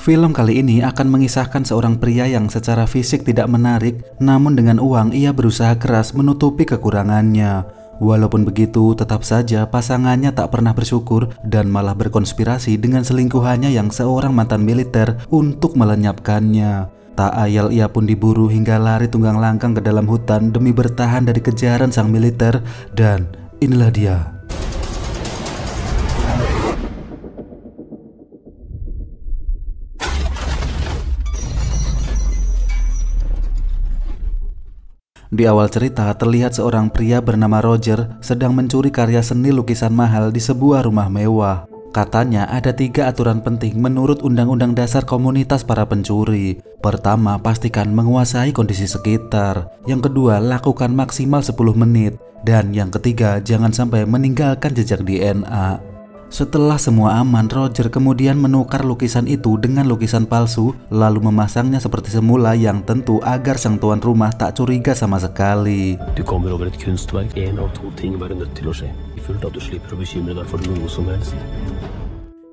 Film kali ini akan mengisahkan seorang pria yang secara fisik tidak menarik, namun dengan uang ia berusaha keras menutupi kekurangannya. Walaupun begitu, tetap saja pasangannya tak pernah bersyukur dan malah berkonspirasi dengan selingkuhannya yang seorang mantan militer untuk melenyapkannya. Tak ayal ia pun diburu hingga lari tunggang langgang ke dalam hutan demi bertahan dari kejaran sang militer, dan inilah dia. Di awal cerita terlihat seorang pria bernama Roger sedang mencuri karya seni lukisan mahal di sebuah rumah mewah. Katanya ada 3 aturan penting menurut Undang-Undang Dasar Komunitas para Pencuri. Pertama, pastikan menguasai kondisi sekitar. Yang kedua, lakukan maksimal 10 menit. Dan yang ketiga, jangan sampai meninggalkan jejak DNA. Setelah semua aman, Roger kemudian menukar lukisan itu dengan lukisan palsu, lalu memasangnya seperti semula yang tentu agar sang tuan rumah tak curiga sama sekali. Du kommer over et kunstverk. En av 2 ting være nødt til å skje. I fullt at du slipper å bekymre deg for noe som helst.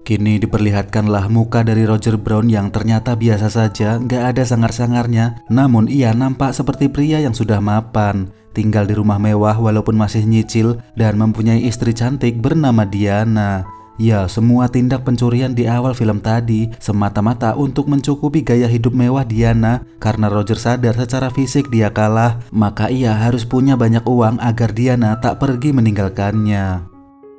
Kini diperlihatkanlah muka dari Roger Brown yang ternyata biasa saja, gak ada sangar-sangarnya. Namun ia nampak seperti pria yang sudah mapan, tinggal di rumah mewah walaupun masih nyicil, dan mempunyai istri cantik bernama Diana. Ya, semua tindak pencurian di awal film tadi semata-mata untuk mencukupi gaya hidup mewah Diana. Karena Roger sadar secara fisik dia kalah, maka ia harus punya banyak uang agar Diana tak pergi meninggalkannya.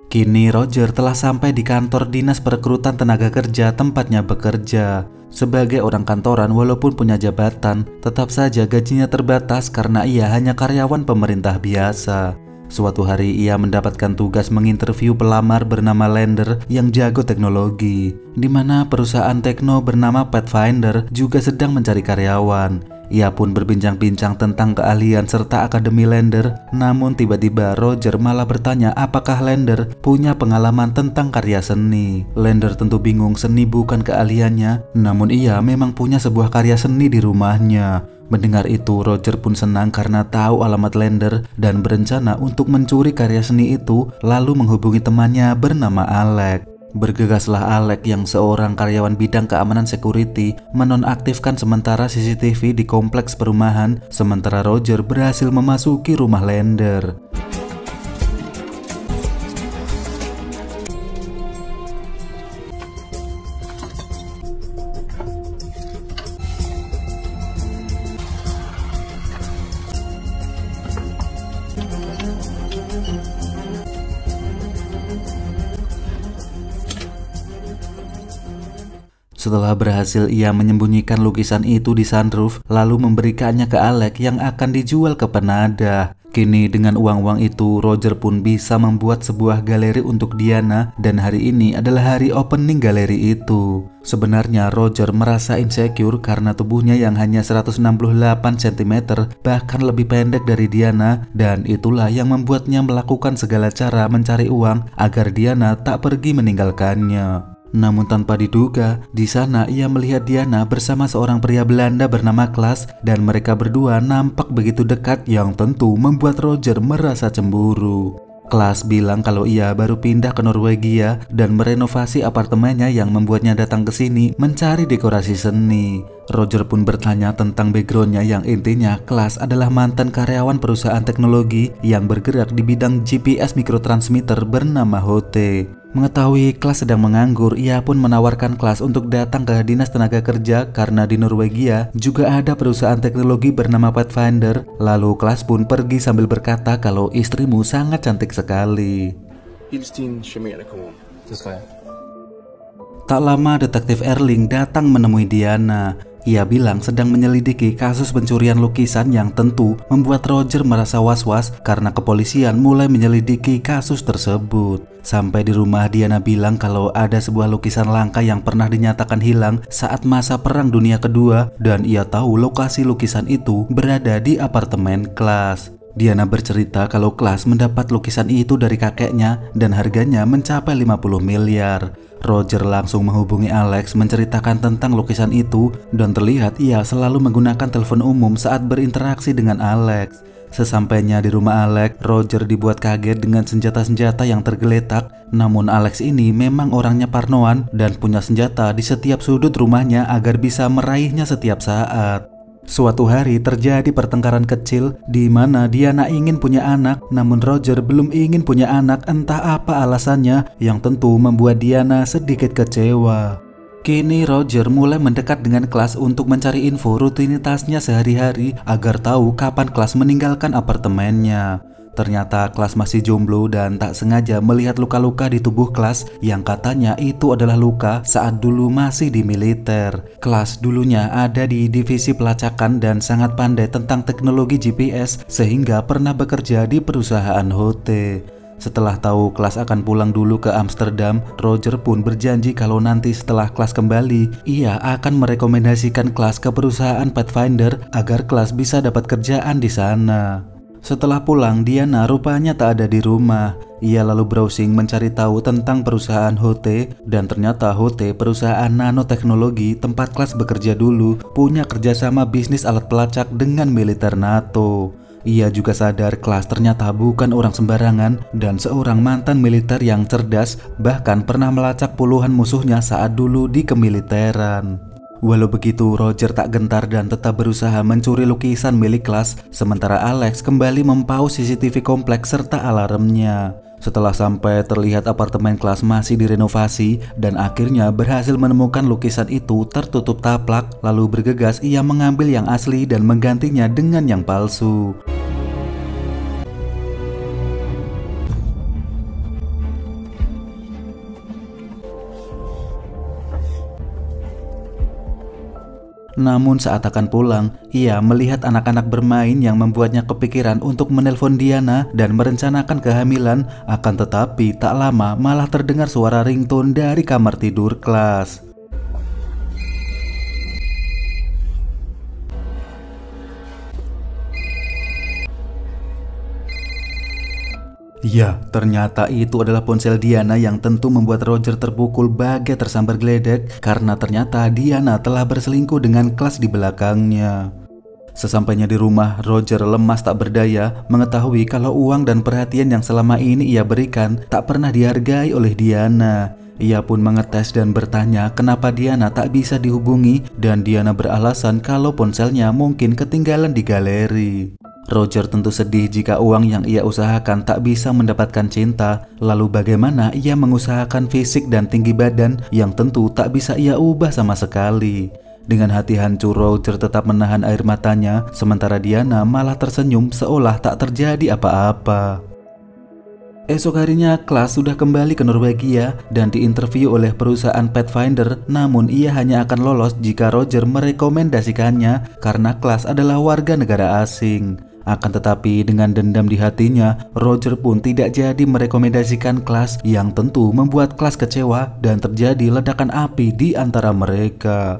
Kini Roger telah sampai di kantor dinas perekrutan tenaga kerja tempatnya bekerja. Sebagai orang kantoran walaupun punya jabatan, tetap saja gajinya terbatas karena ia hanya karyawan pemerintah biasa. Suatu hari ia mendapatkan tugas menginterview pelamar bernama Lander yang jago teknologi, di mana perusahaan tekno bernama Pathfinder juga sedang mencari karyawan. Ia pun berbincang-bincang tentang keahlian serta akademi Lander, namun tiba-tiba Roger malah bertanya apakah Lander punya pengalaman tentang karya seni. Lander tentu bingung, seni bukan keahliannya, namun ia memang punya sebuah karya seni di rumahnya. Mendengar itu, Roger pun senang karena tahu alamat Lander dan berencana untuk mencuri karya seni itu, lalu menghubungi temannya bernama Alex. Bergegaslah Alex yang seorang karyawan bidang keamanan security menonaktifkan sementara CCTV di kompleks perumahan, sementara Roger berhasil memasuki rumah Lander. Setelah berhasil, ia menyembunyikan lukisan itu di sunroof, lalu memberikannya ke Alex yang akan dijual ke penadah. Kini dengan uang-uang itu, Roger pun bisa membuat sebuah galeri untuk Diana, dan hari ini adalah hari opening galeri itu. Sebenarnya Roger merasa insecure karena tubuhnya yang hanya 168 cm, bahkan lebih pendek dari Diana, dan itulah yang membuatnya melakukan segala cara mencari uang agar Diana tak pergi meninggalkannya. Namun tanpa diduga, di sana ia melihat Diana bersama seorang pria Belanda bernama Klaas, dan mereka berdua nampak begitu dekat yang tentu membuat Roger merasa cemburu. Klaas bilang kalau ia baru pindah ke Norwegia dan merenovasi apartemennya yang membuatnya datang ke sini mencari dekorasi seni. Roger pun bertanya tentang backgroundnya yang intinya Klaas adalah mantan karyawan perusahaan teknologi yang bergerak di bidang GPS mikrotransmitter bernama Hote. Mengetahui Klaas sedang menganggur, ia pun menawarkan Klaas untuk datang ke dinas tenaga kerja karena di Norwegia juga ada perusahaan teknologi bernama Pathfinder. Lalu Klaas pun pergi sambil berkata kalau istrimu sangat cantik sekali. Tak lama detektif Erling datang menemui Diana. Ia bilang sedang menyelidiki kasus pencurian lukisan yang tentu membuat Roger merasa was-was karena kepolisian mulai menyelidiki kasus tersebut. Sampai di rumah, Diana bilang kalau ada sebuah lukisan langka yang pernah dinyatakan hilang saat masa Perang Dunia Kedua, dan ia tahu lokasi lukisan itu berada di apartemen Klaas. Diana bercerita kalau Klaas mendapat lukisan itu dari kakeknya dan harganya mencapai 50 miliar. Roger langsung menghubungi Alex menceritakan tentang lukisan itu dan terlihat ia selalu menggunakan telepon umum saat berinteraksi dengan Alex. Sesampainya di rumah Alex, Roger dibuat kaget dengan senjata-senjata yang tergeletak. Namun Alex ini memang orangnya parnoan dan punya senjata di setiap sudut rumahnya agar bisa meraihnya setiap saat. Suatu hari terjadi pertengkaran kecil di mana Diana ingin punya anak, namun Roger belum ingin punya anak, entah apa alasannya yang tentu membuat Diana sedikit kecewa. Kini Roger mulai mendekat dengan kelas untuk mencari info rutinitasnya sehari-hari agar tahu kapan kelas meninggalkan apartemennya. Ternyata kelas masih jomblo dan tak sengaja melihat luka-luka di tubuh kelas yang katanya itu adalah luka saat dulu masih di militer. Kelas dulunya ada di divisi pelacakan dan sangat pandai tentang teknologi GPS sehingga pernah bekerja di perusahaan hotel. Setelah tahu kelas akan pulang dulu ke Amsterdam, Roger pun berjanji kalau nanti setelah kelas kembali, ia akan merekomendasikan kelas ke perusahaan Pathfinder agar kelas bisa dapat kerjaan di sana. Setelah pulang, Diana rupanya tak ada di rumah. Ia lalu browsing mencari tahu tentang perusahaan Hote dan ternyata Hote perusahaan nanoteknologi tempat kelas bekerja dulu punya kerjasama bisnis alat pelacak dengan militer NATO. Ia juga sadar kelas ternyata bukan orang sembarangan dan seorang mantan militer yang cerdas, bahkan pernah melacak puluhan musuhnya saat dulu di kemiliteran. Walau begitu, Roger tak gentar dan tetap berusaha mencuri lukisan milik kelas, sementara Alex kembali mempaus CCTV kompleks serta alarmnya. Setelah sampai terlihat apartemen kelas masih direnovasi dan akhirnya berhasil menemukan lukisan itu tertutup taplak, lalu bergegas ia mengambil yang asli dan menggantinya dengan yang palsu. Namun saat akan pulang, ia melihat anak-anak bermain yang membuatnya kepikiran untuk menelpon Diana dan merencanakan kehamilan. Akan tetapi tak lama malah terdengar suara ringtone dari kamar tidur kelas. Ya, ternyata itu adalah ponsel Diana yang tentu membuat Roger terpukul bagai tersambar geledek karena ternyata Diana telah berselingkuh dengan kelas di belakangnya. Sesampainya di rumah, Roger lemas tak berdaya mengetahui kalau uang dan perhatian yang selama ini ia berikan tak pernah dihargai oleh Diana. Ia pun mengetes dan bertanya kenapa Diana tak bisa dihubungi dan Diana beralasan kalau ponselnya mungkin ketinggalan di galeri. Roger tentu sedih jika uang yang ia usahakan tak bisa mendapatkan cinta. Lalu bagaimana ia mengusahakan fisik dan tinggi badan yang tentu tak bisa ia ubah sama sekali. Dengan hati hancur, Roger tetap menahan air matanya, sementara Diana malah tersenyum seolah tak terjadi apa-apa. Esok harinya kelas sudah kembali ke Norwegia dan diinterview oleh perusahaan Pathfinder, namun ia hanya akan lolos jika Roger merekomendasikannya karena kelas adalah warga negara asing. Akan tetapi dengan dendam di hatinya, Roger pun tidak jadi merekomendasikan kelas yang tentu membuat kelas kecewa dan terjadi ledakan api di antara mereka.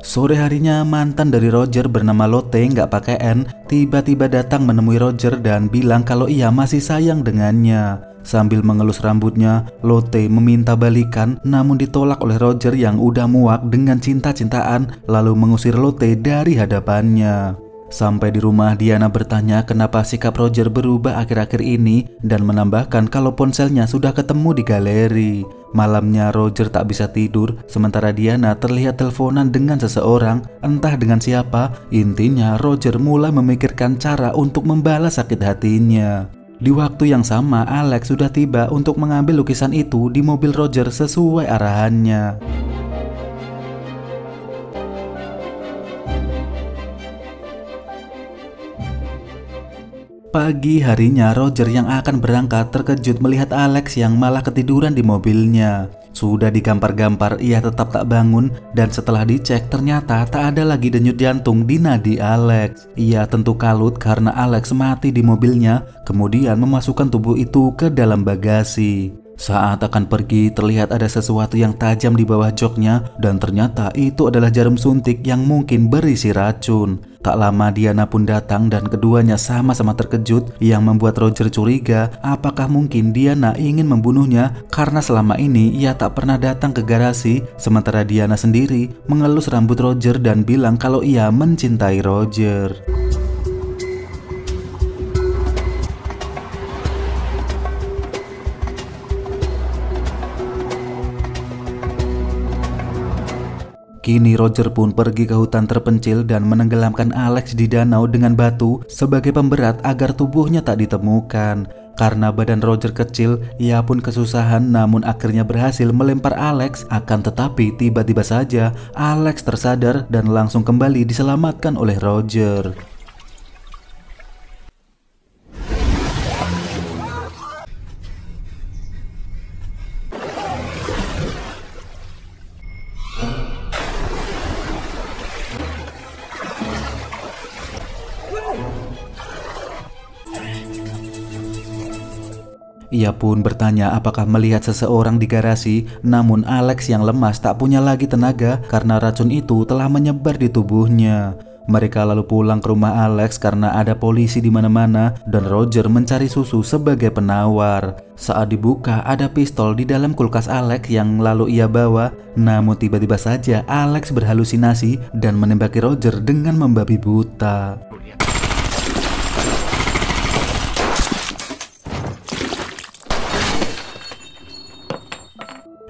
Sore harinya mantan dari Roger bernama Lotte nggak pakai N tiba-tiba datang menemui Roger dan bilang kalau ia masih sayang dengannya. Sambil mengelus rambutnya, Lotte meminta balikan namun ditolak oleh Roger yang udah muak dengan cinta-cintaan lalu mengusir Lotte dari hadapannya. Sampai di rumah, Diana bertanya kenapa sikap Roger berubah akhir-akhir ini dan menambahkan kalau ponselnya sudah ketemu di galeri. Malamnya Roger tak bisa tidur, sementara Diana terlihat teleponan dengan seseorang, entah dengan siapa. Intinya Roger mulai memikirkan cara untuk membalas sakit hatinya. Di waktu yang sama, Alex sudah tiba untuk mengambil lukisan itu di mobil Roger sesuai arahannya. Pagi harinya, Roger yang akan berangkat terkejut melihat Alex yang malah ketiduran di mobilnya. Sudah digampar-gampar, ia tetap tak bangun dan setelah dicek ternyata tak ada lagi denyut jantung di nadi Alex. Ia tentu kalut karena Alex mati di mobilnya, kemudian memasukkan tubuh itu ke dalam bagasi. Saat akan pergi, terlihat ada sesuatu yang tajam di bawah joknya dan ternyata itu adalah jarum suntik yang mungkin berisi racun. Tak lama Diana pun datang dan keduanya sama-sama terkejut yang membuat Roger curiga apakah mungkin Diana ingin membunuhnya karena selama ini ia tak pernah datang ke garasi, sementara Diana sendiri mengelus rambut Roger dan bilang kalau ia mencintai Roger. Kini Roger pun pergi ke hutan terpencil dan menenggelamkan Alex di danau dengan batu sebagai pemberat agar tubuhnya tak ditemukan. Karena badan Roger kecil, ia pun kesusahan namun akhirnya berhasil melempar Alex. Akan tetapi tiba-tiba saja Alex tersadar dan langsung kembali diselamatkan oleh Roger. Ia pun bertanya apakah melihat seseorang di garasi, namun Alex yang lemas tak punya lagi tenaga karena racun itu telah menyebar di tubuhnya. Mereka lalu pulang ke rumah Alex karena ada polisi di mana-mana dan Roger mencari susu sebagai penawar. Saat dibuka ada pistol di dalam kulkas Alex yang lalu ia bawa, namun tiba-tiba saja Alex berhalusinasi dan menembaki Roger dengan membabi buta.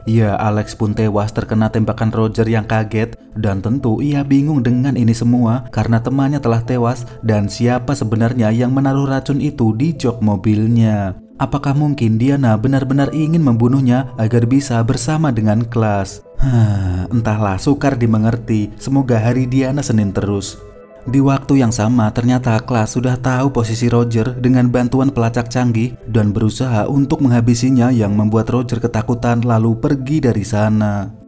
Ya, Alex pun tewas terkena tembakan Roger yang kaget dan tentu ia bingung dengan ini semua karena temannya telah tewas dan siapa sebenarnya yang menaruh racun itu di jok mobilnya. Apakah mungkin Diana benar-benar ingin membunuhnya agar bisa bersama dengan kelas? Entahlah, sukar dimengerti. Semoga hari Diana Senin terus. Di waktu yang sama ternyata kelas sudah tahu posisi Roger dengan bantuan pelacak canggih dan berusaha untuk menghabisinya yang membuat Roger ketakutan lalu pergi dari sana.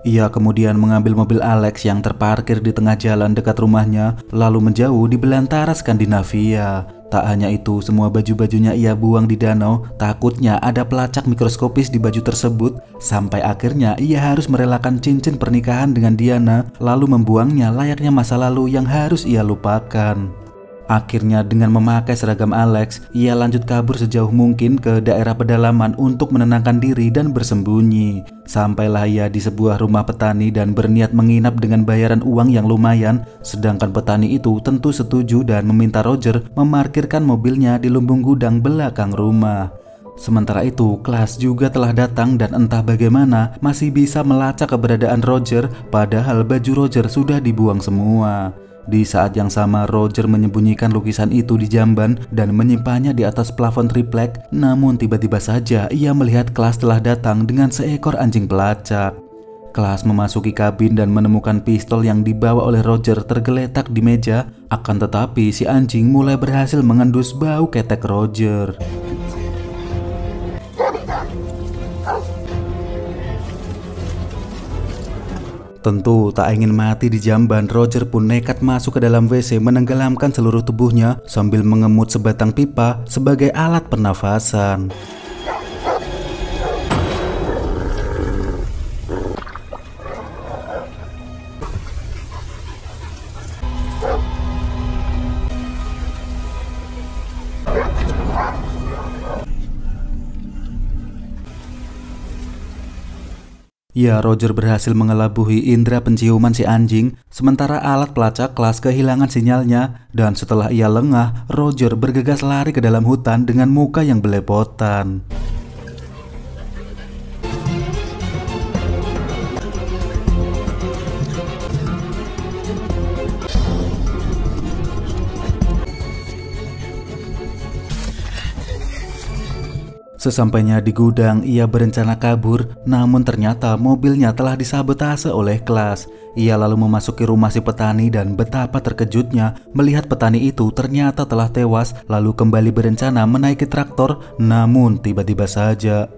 Ia kemudian mengambil mobil Alex yang terparkir di tengah jalan dekat rumahnya, lalu menjauh di belantara Skandinavia. Tak hanya itu, semua baju-bajunya ia buang di danau, takutnya ada pelacak mikroskopis di baju tersebut, sampai akhirnya ia harus merelakan cincin pernikahan dengan Diana, lalu membuangnya layaknya masa lalu yang harus ia lupakan. Akhirnya dengan memakai seragam Alex, ia lanjut kabur sejauh mungkin ke daerah pedalaman untuk menenangkan diri dan bersembunyi. Sampailah ia di sebuah rumah petani dan berniat menginap dengan bayaran uang yang lumayan, sedangkan petani itu tentu setuju dan meminta Roger memarkirkan mobilnya di lumbung gudang belakang rumah. Sementara itu, kelas juga telah datang dan entah bagaimana masih bisa melacak keberadaan Roger, padahal baju Roger sudah dibuang semua. Di saat yang sama Roger menyembunyikan lukisan itu di jamban dan menyimpannya di atas plafon triplek. Namun tiba-tiba saja ia melihat kelas telah datang dengan seekor anjing pelacak. Kelas memasuki kabin dan menemukan pistol yang dibawa oleh Roger tergeletak di meja. Akan tetapi si anjing mulai berhasil mengendus bau ketek Roger. Tentu tak ingin mati di jamban, Roger pun nekat masuk ke dalam WC menenggelamkan seluruh tubuhnya sambil mengemut sebatang pipa sebagai alat pernafasan. Ya, Roger berhasil mengelabuhi indera penciuman si anjing, sementara alat pelacak kelas kehilangan sinyalnya, dan setelah ia lengah, Roger bergegas lari ke dalam hutan dengan muka yang belepotan. Sesampainya di gudang, ia berencana kabur, namun ternyata mobilnya telah disabotase oleh kelas. Ia lalu memasuki rumah si petani dan betapa terkejutnya melihat petani itu ternyata telah tewas, lalu kembali berencana menaiki traktor, namun tiba-tiba saja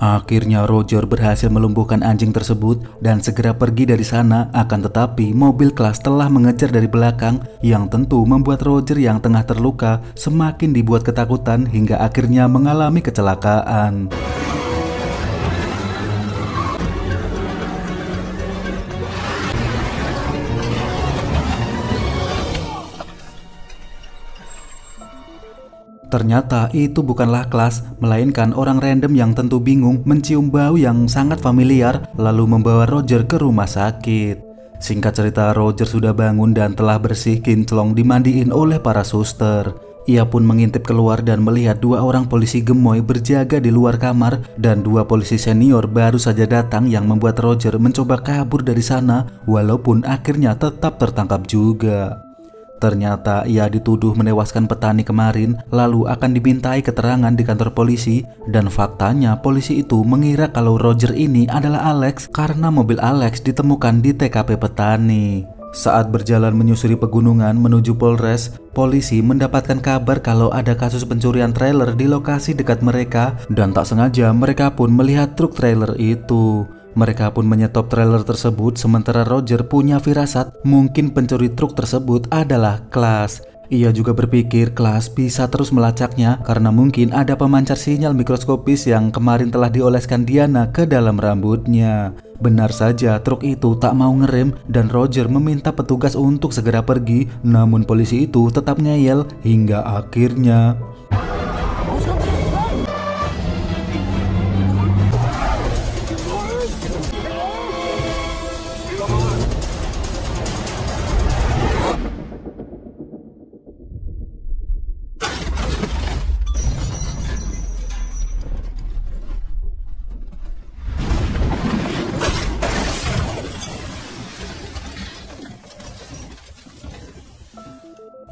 Akhirnya Roger berhasil melumpuhkan anjing tersebut dan segera pergi dari sana, akan tetapi mobil kelas telah mengejar dari belakang yang tentu membuat Roger yang tengah terluka semakin dibuat ketakutan hingga akhirnya mengalami kecelakaan. Ternyata itu bukanlah kelas, melainkan orang random yang tentu bingung mencium bau yang sangat familiar lalu membawa Roger ke rumah sakit. Singkat cerita, Roger sudah bangun dan telah bersih kinclong dimandiin oleh para suster. Ia pun mengintip keluar dan melihat 2 orang polisi gemoy berjaga di luar kamar dan 2 polisi senior baru saja datang yang membuat Roger mencoba kabur dari sana walaupun akhirnya tetap tertangkap juga. Ternyata ia dituduh menewaskan petani kemarin lalu akan dimintai keterangan di kantor polisi dan faktanya polisi itu mengira kalau Roger ini adalah Alex karena mobil Alex ditemukan di TKP petani. Saat berjalan menyusuri pegunungan menuju Polres, polisi mendapatkan kabar kalau ada kasus pencurian trailer di lokasi dekat mereka dan tak sengaja mereka pun melihat truk trailer itu. Mereka pun menyetop trailer tersebut sementara Roger punya firasat mungkin pencuri truk tersebut adalah Klaas. Ia juga berpikir Klaas bisa terus melacaknya karena mungkin ada pemancar sinyal mikroskopis yang kemarin telah dioleskan Diana ke dalam rambutnya. Benar saja, truk itu tak mau ngerem dan Roger meminta petugas untuk segera pergi, namun polisi itu tetap ngeyel hingga akhirnya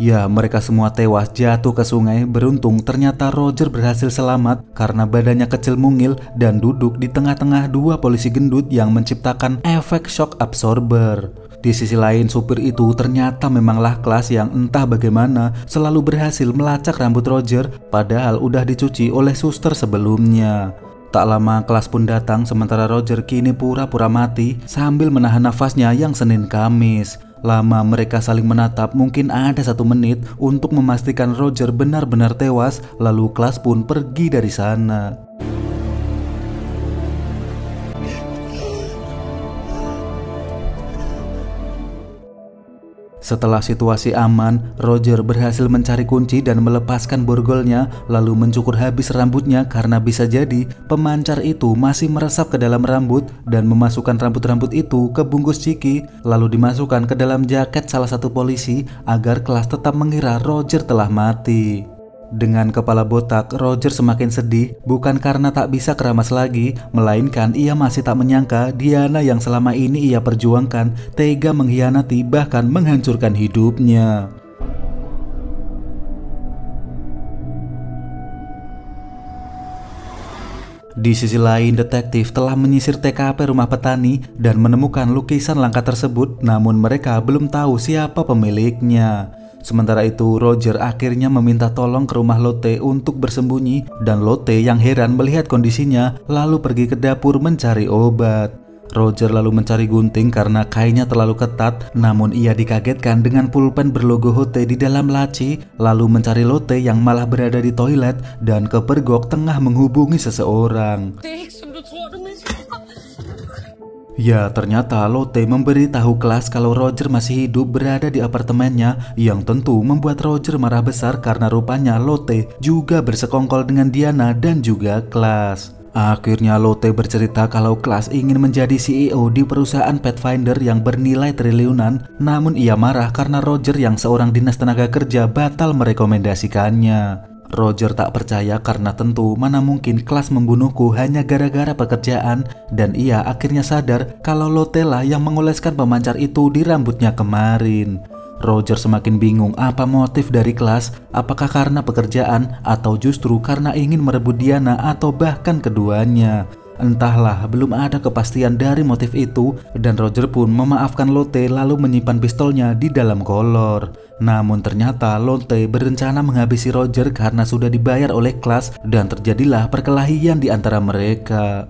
ya, mereka semua tewas jatuh ke sungai. Beruntung ternyata Roger berhasil selamat karena badannya kecil mungil dan duduk di tengah-tengah 2 polisi gendut yang menciptakan efek shock absorber. Di sisi lain, supir itu ternyata memanglah Klaas yang entah bagaimana selalu berhasil melacak rambut Roger padahal udah dicuci oleh suster sebelumnya. Tak lama Klaas pun datang sementara Roger kini pura-pura mati sambil menahan nafasnya yang Senin Kamis. Lama mereka saling menatap, mungkin ada 1 menit untuk memastikan Roger benar-benar tewas, lalu Klaas pun pergi dari sana. Setelah situasi aman, Roger berhasil mencari kunci dan melepaskan borgolnya lalu mencukur habis rambutnya karena bisa jadi pemancar itu masih meresap ke dalam rambut dan memasukkan rambut-rambut itu ke bungkus ciki lalu dimasukkan ke dalam jaket salah satu polisi agar Klaas tetap mengira Roger telah mati. Dengan kepala botak, Roger semakin sedih bukan karena tak bisa keramas lagi, melainkan ia masih tak menyangka Diana yang selama ini ia perjuangkan tega mengkhianati bahkan menghancurkan hidupnya. Di sisi lain, detektif telah menyisir TKP rumah petani dan menemukan lukisan langka tersebut, namun mereka belum tahu siapa pemiliknya. Sementara itu, Roger akhirnya meminta tolong ke rumah Lotte untuk bersembunyi dan Lotte yang heran melihat kondisinya lalu pergi ke dapur mencari obat. Roger lalu mencari gunting karena kainnya terlalu ketat, namun ia dikagetkan dengan pulpen berlogo Lotte di dalam laci, lalu mencari Lotte yang malah berada di toilet dan kepergok tengah menghubungi seseorang. Ya, ternyata Lotte memberitahu Klaas kalau Roger masih hidup berada di apartemennya yang tentu membuat Roger marah besar karena rupanya Lotte juga bersekongkol dengan Diana dan juga Klaas. Akhirnya Lotte bercerita kalau Klaas ingin menjadi CEO di perusahaan Pathfinder yang bernilai triliunan, namun ia marah karena Roger yang seorang dinas tenaga kerja batal merekomendasikannya. Roger tak percaya karena tentu mana mungkin Klaas membunuhku hanya gara-gara pekerjaan dan ia akhirnya sadar kalau Lotte lah yang mengoleskan pemancar itu di rambutnya kemarin. Roger semakin bingung apa motif dari Klaas, apakah karena pekerjaan atau justru karena ingin merebut Diana atau bahkan keduanya. Entahlah, belum ada kepastian dari motif itu dan Roger pun memaafkan Lotte lalu menyimpan pistolnya di dalam kolor. Namun ternyata Lotte berencana menghabisi Roger karena sudah dibayar oleh Klaas dan terjadilah perkelahian di antara mereka.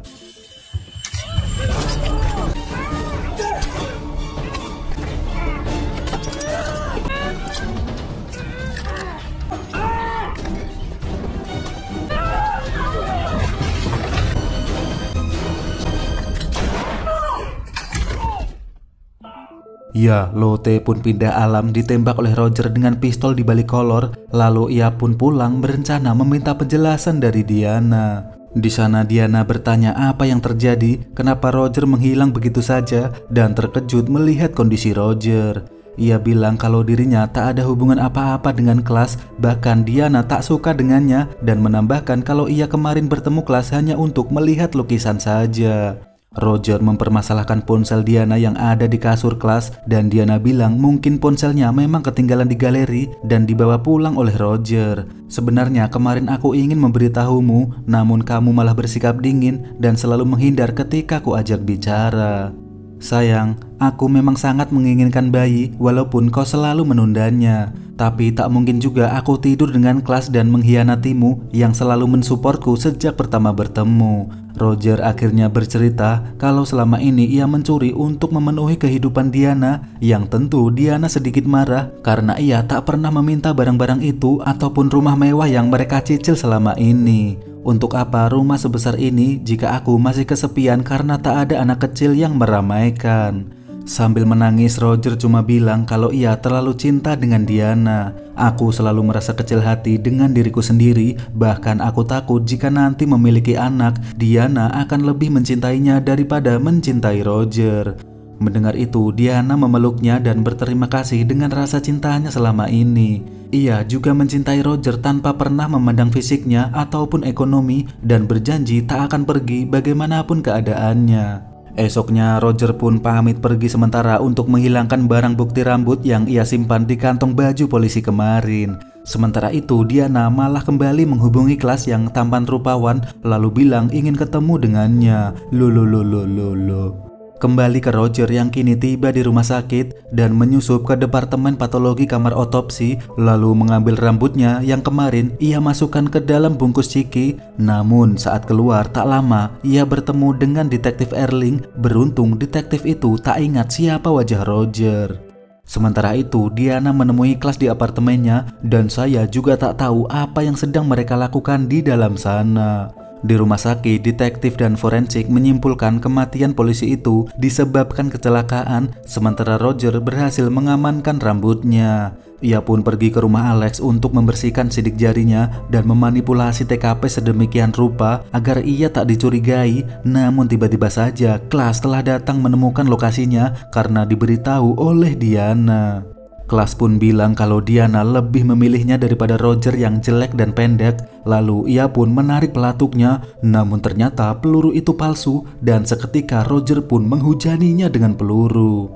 Ya, Lotte pun pindah alam ditembak oleh Roger dengan pistol di balik kolor. Lalu ia pun pulang berencana meminta penjelasan dari Diana. Di sana Diana bertanya apa yang terjadi, kenapa Roger menghilang begitu saja, dan terkejut melihat kondisi Roger. Ia bilang kalau dirinya tak ada hubungan apa-apa dengan Klaas, bahkan Diana tak suka dengannya dan menambahkan kalau ia kemarin bertemu Klaas hanya untuk melihat lukisan saja. Roger mempermasalahkan ponsel Diana yang ada di kasur Klaas dan Diana bilang mungkin ponselnya memang ketinggalan di galeri dan dibawa pulang oleh Roger. Sebenarnya kemarin aku ingin memberitahumu, namun kamu malah bersikap dingin dan selalu menghindar ketika aku ajak bicara. Sayang, aku memang sangat menginginkan bayi walaupun kau selalu menundanya. Tapi tak mungkin juga aku tidur dengan Klaas dan mengkhianatimu yang selalu mensupportku sejak pertama bertemu. Roger akhirnya bercerita kalau selama ini ia mencuri untuk memenuhi kehidupan Diana, yang tentu Diana sedikit marah karena ia tak pernah meminta barang-barang itu ataupun rumah mewah yang mereka cicil selama ini. Untuk apa rumah sebesar ini jika aku masih kesepian karena tak ada anak kecil yang meramaikan? Sambil menangis, Roger cuma bilang kalau ia terlalu cinta dengan Diana. Aku selalu merasa kecil hati dengan diriku sendiri, bahkan aku takut jika nanti memiliki anak, Diana akan lebih mencintainya daripada mencintai Roger. Mendengar itu, Diana memeluknya dan berterima kasih dengan rasa cintanya selama ini. Ia juga mencintai Roger tanpa pernah memandang fisiknya ataupun ekonomi dan berjanji tak akan pergi bagaimanapun keadaannya. Esoknya Roger pun pamit pergi sementara untuk menghilangkan barang bukti rambut yang ia simpan di kantong baju polisi kemarin. Sementara itu Diana malah kembali menghubungi Klaas yang tampan rupawan lalu bilang ingin ketemu dengannya. Lolo. Kembali ke Roger yang kini tiba di rumah sakit dan menyusup ke departemen patologi kamar otopsi, lalu mengambil rambutnya yang kemarin ia masukkan ke dalam bungkus ciki. Namun saat keluar tak lama ia bertemu dengan detektif Erling. Beruntung detektif itu tak ingat siapa wajah Roger. Sementara itu Diana menemui Klaas di apartemennya dan saya juga tak tahu apa yang sedang mereka lakukan di dalam sana. Di rumah sakit, detektif dan forensik menyimpulkan kematian polisi itu disebabkan kecelakaan, sementara Roger berhasil mengamankan rambutnya. Ia pun pergi ke rumah Alex untuk membersihkan sidik jarinya dan memanipulasi TKP sedemikian rupa agar ia tak dicurigai. Namun tiba-tiba saja Klaas telah datang menemukan lokasinya karena diberitahu oleh Diana. Klaas pun bilang kalau Diana lebih memilihnya daripada Roger yang jelek dan pendek. Lalu ia pun menarik pelatuknya, namun ternyata peluru itu palsu dan seketika Roger pun menghujaninya dengan peluru.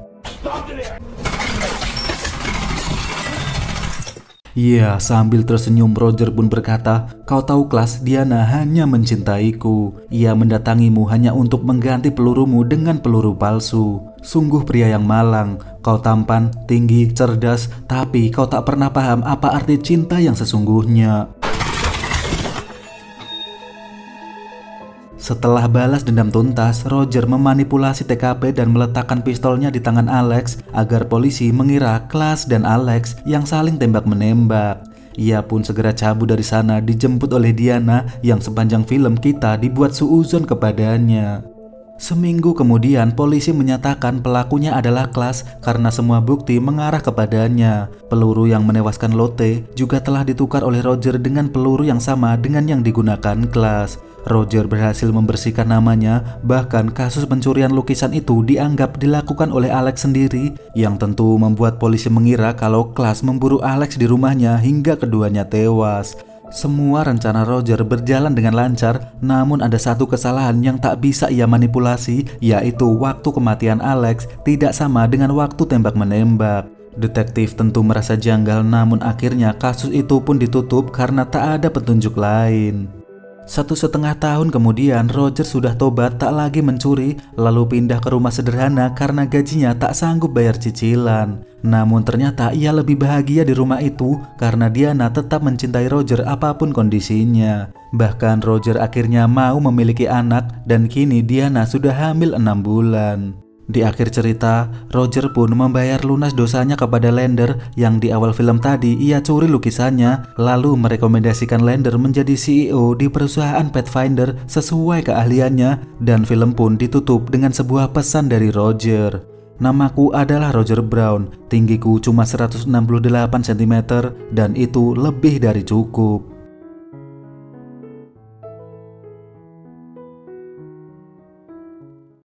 Ya, sambil tersenyum Roger pun berkata, kau tahu Klaas, Diana hanya mencintaiku. Ia mendatangimu hanya untuk mengganti pelurumu dengan peluru palsu. Sungguh pria yang malang. Kau tampan, tinggi, cerdas, tapi kau tak pernah paham apa arti cinta yang sesungguhnya. Setelah balas dendam tuntas, Roger memanipulasi TKP dan meletakkan pistolnya di tangan Alex agar polisi mengira Klaas dan Alex yang saling tembak-menembak. Ia pun segera cabut dari sana dijemput oleh Diana yang sepanjang film kita dibuat suuzon kepadanya. Seminggu kemudian polisi menyatakan pelakunya adalah Klaas karena semua bukti mengarah kepadanya. Peluru yang menewaskan Lotte juga telah ditukar oleh Roger dengan peluru yang sama dengan yang digunakan Klaas. Roger berhasil membersihkan namanya, bahkan kasus pencurian lukisan itu dianggap dilakukan oleh Alex sendiri, yang tentu membuat polisi mengira kalau Klaas memburu Alex di rumahnya hingga keduanya tewas. Semua rencana Roger berjalan dengan lancar, namun ada satu kesalahan yang tak bisa ia manipulasi, yaitu waktu kematian Alex tidak sama dengan waktu tembak-menembak. Detektif tentu merasa janggal, namun akhirnya kasus itu pun ditutup karena tak ada petunjuk lain. 1,5 tahun kemudian, Roger sudah tobat tak lagi mencuri, lalu pindah ke rumah sederhana karena gajinya tak sanggup bayar cicilan. Namun ternyata ia lebih bahagia di rumah itu karena Diana tetap mencintai Roger apapun kondisinya. Bahkan Roger akhirnya mau memiliki anak dan kini Diana sudah hamil 6 bulan. Di akhir cerita, Roger pun membayar lunas dosanya kepada Lander yang di awal film tadi ia curi lukisannya, lalu merekomendasikan Lander menjadi CEO di perusahaan Pathfinder sesuai keahliannya, dan film pun ditutup dengan sebuah pesan dari Roger. Namaku adalah Roger Brown, tinggiku cuma 168 cm dan itu lebih dari cukup.